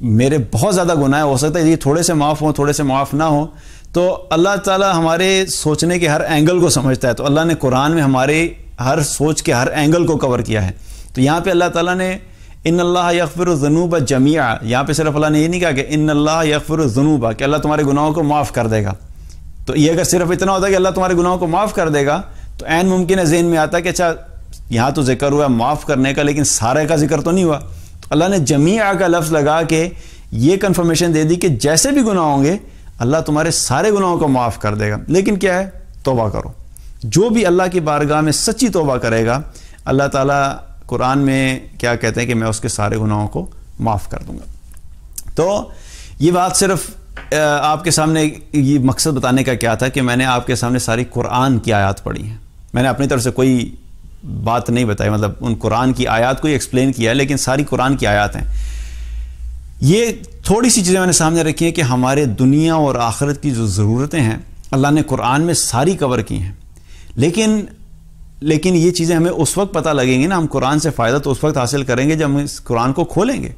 S1: میرے بہت زیادہ گناہ ہو سکتا ہے یہ تھوڑے سے معاف ہوں تھوڑے سے معاف نہ ہوں، تو اللہ تعالیٰ ہمارے سوچنے کے ہر اینگل کو سمجھتا ہے۔ تو اللہ نے قرآن میں ہمارے ہر سوچ کے ہر اینگل کو کور کیا ہے۔ تو یہاں پہ اللہ تعالیٰ نے ان اللہ یغفر الذنوب جميعا، یہاں پہ صرف اللہ نے یہ نہیں کہا کہ ان اللہ یغفر الذنوب کہ اللہ تمہارے گناہوں کو معاف کر دے گا۔ تو یہ اگر صرف اتنا ہوتا ہے کہ اللہ تمہارے گناہوں کو معاف کر دے گا تو عین ممکن ہے ذہن میں آتا ہے کہ اچھا یہاں تو ذکر ہوا معاف کرنے کا لیکن سارے کا ذکر تو نہیں ہوا۔ تو اللہ نے جمیع کا لفظ لگا کے یہ کنفرمیشن دے دی کہ جیسے بھی گناہ ہوں گے اللہ تمہارے سارے گناہوں کو معاف کر دے گا، لیکن کیا ہے؟ توبہ کرو۔ جو بھی اللہ کی بارگاہ میں سچی توبہ کرے گا اللہ تعالیٰ قرآن میں کیا کہتے ہیں کہ میں اس کے سارے گناہوں کو معاف کر دوں گا۔ تو یہ بات صرف آپ کے سامنے یہ مقصد بتانے کا کیا تھا کہ میں نے آپ کے سامنے ساری قرآن کی آیات پڑھی ہیں، میں نے اپنی طرف سے کوئی بات نہیں بتائی، مطلب ان قرآن کی آیات کو ہی ایکسپلین کیا ہے، لیکن ساری قرآن کی آیات ہیں۔ یہ تھوڑی سی چیزیں میں نے سامنے رکھی ہیں کہ ہمارے دنیا اور آخرت کی جو ضرورتیں ہیں اللہ نے قرآن میں ساری کور کی ہیں، لیکن یہ چیزیں ہمیں اس وقت پتہ لگیں گے نا، ہم قرآن سے فائدہ تو اس وقت حاصل کریں گے جب ہم اس قرآن کو کھولیں گے۔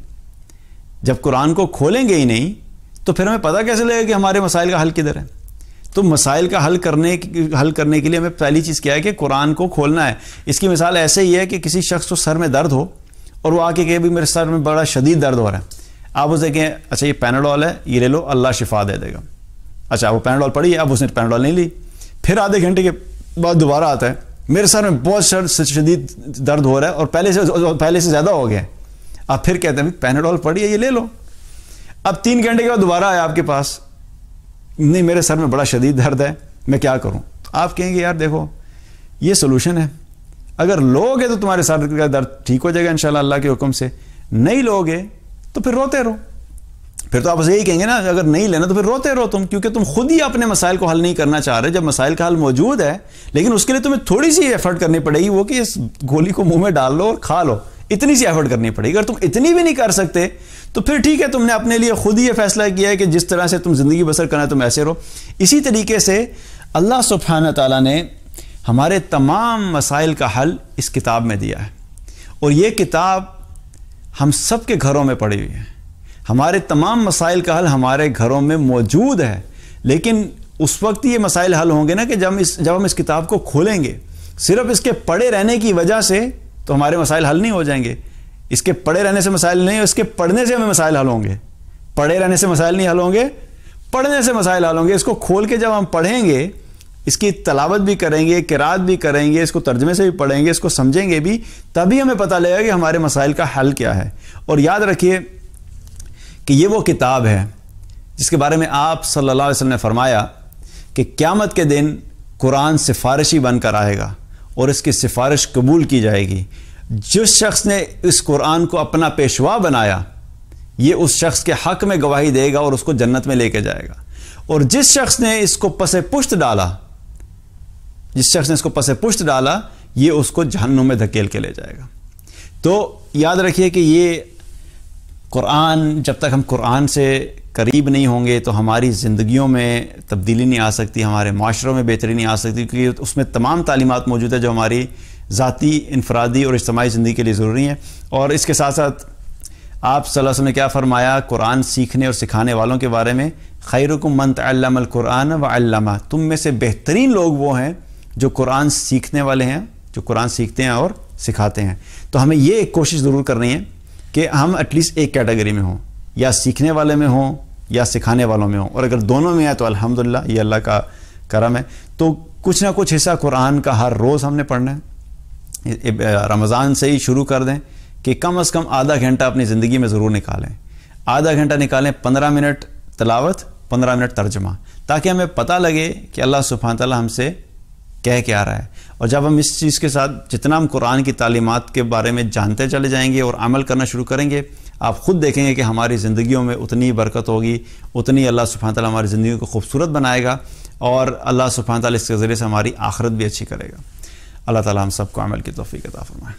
S1: جب قرآن کو کھولیں گے ہی نہیں تو پھر ہمیں پتہ کیسے لگے کہ ہمارے مسائل کا حل کدھر ہے؟ تو مسائل کا حل کرنے کے لیے ہمیں پہلی چیز کیا ہے کہ قرآن کو کھولنا ہے. اس کی مثال ایسے ہی ہے کہ کسی شخص کو سر میں درد ہو اور وہ آ کے کہے بھی میرے سر میں بڑا شدید درد ہو رہا ہے. آپ اسے کہیں اچھا یہ پیناڈول ہے, یہ لے لو, اللہ شفا دے دے گا. اچھا وہ پیناڈول پڑی ہے, اب اس نے پیناڈول نہیں لی. پھر آدھے گھنٹے کے بعد دوبارہ آتا ہے, میرے سر میں بہت شدید درد ہو رہا ہے اور پہلے سے زیادہ ہو گیا ہے. آپ پھر کہتے ہیں پیناڈول پڑی ہے, یہ لے لو. اب 3 گھنٹے کے بعد دوبارہ آیا آپ کے پاس, نہیں میرے سر میں بڑا شدید درد ہے, میں کیا کروں؟ تو آپ کہیں گے یار دیکھو یہ سولوشن ہے, اگر لوگے تو تمہارے سر کا درد ٹھیک ہو جائے گا انشاءاللہ اللہ کے حکم سے, نہیں لوگے تو پھر روتے رہو. پھر تو آپ یہی کہیں گے نا اگر نہیں لینا تو پھر روتے رہو تم, کیونکہ تم خود ہی اپنے مسائل کو حل نہیں کرنا چاہ رہے. جب مسائل کا حل موجود ہے لیکن اس کے لیے تمہیں تھوڑی سی ایفرٹ کرنی پڑے گی, وہ کہ اس گولی کو منہ میں ڈال لو اور کھا لو, اتنی سی ایفرٹ کرنی پڑے گی. اگر تم اتنی بھی نہیں کر سکتے تو پھر ٹھیک ہے, تم نے اپنے لیے خود ہی یہ فیصلہ کیا ہے کہ جس طرح سے تم زندگی بسر کرنا ہے تم ایسے رہو. اسی طریقے سے اللہ سبحانہ تعالیٰ نے ہمارے تمام مسائل کا حل اس کتاب میں دیا ہے, اور یہ کتاب ہم سب کے گھروں میں پڑی ہوئی ہے. ہمارے تمام مسائل کا حل ہمارے گھروں میں موجود ہے, لیکن اس وقت یہ مسائل حل ہوں گے نا کہ جب ہم اس کتاب کو کھولیں گے. صرف اس کے پڑھے رہنے کی وجہ سے تو ہمارے مسائل حل نہیں ہو جائیں گے. اس کے پڑھے رہنے سے مسائل نہیں, اس کے پڑھنے سے ہمیں مسائل حل ہوں گے. پڑھے رہنے سے مسائل نہیں حل ہوں گے, پڑھنے سے مسائل حل ہوں گے. اس کو کھول کے جب ہم پڑھیں گے, اس کی تلاوت بھی کریں گے, قرات بھی کریں گے, اس کو ترجمے سے بھی پڑھیں گے, اس کو سمجھیں گے بھی, تبھی ہمیں پتہ لگے گا کہ ہمارے مسائل کا حل کیا ہے. اور یاد رکھیے کہ یہ وہ کتاب ہے جس کے بارے میں آپ صلی اللہ علیہ وسلم نے فرمایا کہ قیامت کے دن قرآن سفارشی بن کر آئے گا اور اس کی سفارش قبول کی جائے گی. جس شخص نے اس قرآن کو اپنا پیشوا بنایا یہ اس شخص کے حق میں گواہی دے گا اور اس کو جنت میں لے کے جائے گا, اور جس شخص نے اس کو پس پشت ڈالا یہ اس کو جہنم میں دھکیل کے لے جائے گا. تو یاد رکھیے کہ یہ قرآن, جب تک ہم قرآن سے قریب نہیں ہوں گے تو ہماری زندگیوں میں تبدیلی نہیں آ سکتی, ہمارے معاشروں میں بہتری نہیں آ سکتی, کیونکہ اس میں تمام تعلیمات موجود ہے جو ہماری ذاتی, انفرادی اور اجتماعی زندگی کے لیے ضروری ہیں. اور اس کے ساتھ ساتھ آپ صلی اللہ علیہ وسلم نے کیا فرمایا قرآن سیکھنے اور سکھانے والوں کے بارے میں, خیرکم من تعلم القرآن وعلمہ, تم میں سے بہترین لوگ وہ ہیں جو قرآن سیکھنے والے ہیں, جو قرآن سیکھتے ہیں اور سکھاتے ہیں. تو ہمیں یہ ایک کوشش ضرور کرنی ہے کہ ہم ایٹ لیسٹ ایک کیٹیگری میں ہوں, یا سیکھنے والے میں ہوں یا سکھانے والوں میں ہوں, اور اگر دونوں میں ہے تو الحمدللہ یہ اللہ کا کرم ہے. تو کچھ نہ کچھ حصہ قرآن کا ہر روز ہم نے پڑھنا ہے. رمضان سے ہی شروع کر دیں کہ کم از کم آدھا گھنٹہ اپنی زندگی میں ضرور نکالیں, آدھا گھنٹہ نکالیں, 15 منٹ تلاوت, 15 منٹ ترجمہ, تاکہ ہمیں پتہ لگے کہ اللہ سبحانہ تعالیٰ ہم سے کہہ کے آ رہا ہے. اور جب ہم اس چیز کے ساتھ جتنا ہم قرآن کی تعلیمات کے بارے میں جانتے چلے جائیں گے اور عمل کرنا شروع کریں گے, آپ خود دیکھیں گے کہ ہماری زندگیوں میں اتنی برکت ہوگی, اتنی اللہ سبحانہ تعالیٰ ہماری زندگیوں کو خوبصورت بنائے گا, اور اللہ سبحانہ تعالیٰ اس کے ذریعے سے ہماری آخرت بھی اچھی کرے گا. اللہ تعالیٰ ہم سب کو عمل کی توفیق عطا فرمائے.